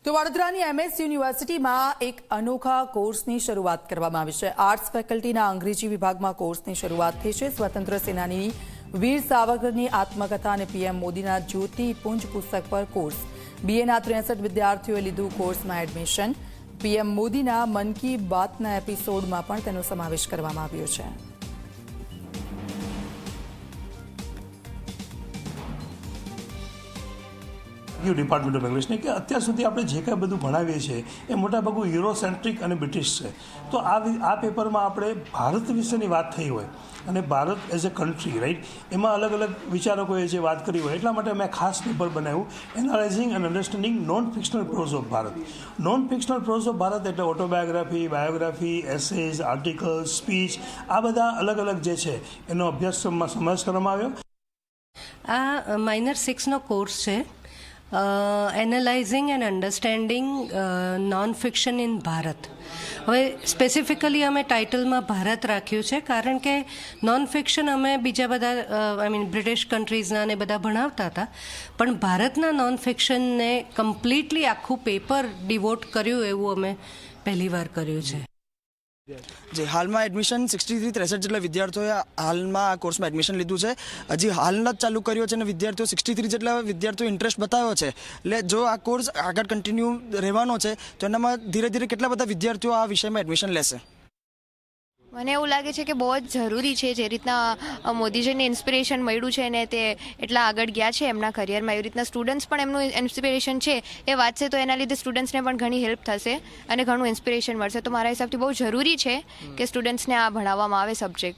તો વડોદરાની MS યુનિવર્સિટીમાં એક અનોખા કોર્સની શરૂઆત કરવામાં આવી છે। આર્ટ્સ ફેકલ્ટીના અંગ્રેજી વિભાગમાં કોર્સની શરૂઆત થઈ છે। સ્વતંત્ર સેનાની વીર સાવરકરની આત્મકથા અને PM મોદીના જ્યોતિપુંજ પુસ્તક પર કોર્સ। BAના 63 વિદ્યાર્થીઓએ લીધું કોર્સમાં એડમિશન। PM મોદીના મન કી બાતના એપિસોડમાં પણ તેનો સમાવેશ કરવામાં આવ્યો છે। ડિપાર્ટમેન્ટ ઓફ ઇંગ્લિશને કે અત્યાર સુધી આપણે જે કંઈ બધું ભણાવીએ છીએ એ મોટાભાગું યુરોસેન્ટ્રિક અને બ્રિટિશ છે। તો આ પેપરમાં આપણે ભારત વિશેની વાત થઈ હોય અને Bharat as a country right એમાં અલગ અલગ વિચારકોએ જે વાત કરી હોય એટલા માટે મેં ખાસ પેપર બનાવ્યું analysing and understanding non fictional pros of Bharat. Non fictional pros of Bharat એટલે ઓટોબાયોગ્રાફી, બાયોગ્રાફી, એસેઝ, આર્ટિકલ્સ, સ્પીચ, આ બધા અલગ અલગ જે છે એનો અભ્યાસક્રમમાં સમાવેશ કરવામાં આવ્યો। આ માઇનર 6નો કોર્સ છે, analysing and understanding non fiction in Bharat. હવે સ્પેસિફિકલી અમે ટાઇટલમાં ભારત રાખ્યું છે કારણ કે નોન ફિક્શન અમે બીજા બધા બ્રિટિશ કન્ટ્રીઝના ને બધા ભણાવતા હતા, પણ ભારતના નોન ફિક્શનને કમ્પ્લીટલી આખું પેપર ડિવોટ કર્યું એવું અમે પહેલી વાર કર્યું છે। જે હાલમાં એડમિશન 63 જેટલા વિદ્યાર્થીઓએ હાલમાં આ કોર્સમાં એડમિશન લીધું છે। હજી હાલના જ ચાલુ કર્યો છે અને વિદ્યાર્થીઓ 63 જેટલા વિદ્યાર્થીઓ ઇન્ટરેસ્ટ બતાવ્યો છે। એટલે જો આ કોર્સ આગળ કન્ટિન્યુ રહેવાનો છે તો એનામાં ધીરે ધીરે કેટલા બધા વિદ્યાર્થીઓ આ વિષયમાં એડમિશન લેશે। મને એવું લાગે છે કે બહુ જ જરૂરી છે, જે રીતના મોદીજીને ઇન્સ્પિરેશન મળ્યું છે ને તે એટલા આગળ ગયા છે એમના કરિયરમાં, એવી રીતના સ્ટુડન્ટ્સ પણ એમનું ઇન્સ્પિરેશન છે એ વાંચશે તો એના લીધે સ્ટુડન્ટ્સને પણ ઘણી હેલ્પ થશે અને ઘણું ઇન્સ્પિરેશન મળશે। તો મારા હિસાબથી બહુ જરૂરી છે કે સ્ટુડન્ટ્સને આ ભણાવવામાં આવે સબ્જેક્ટ।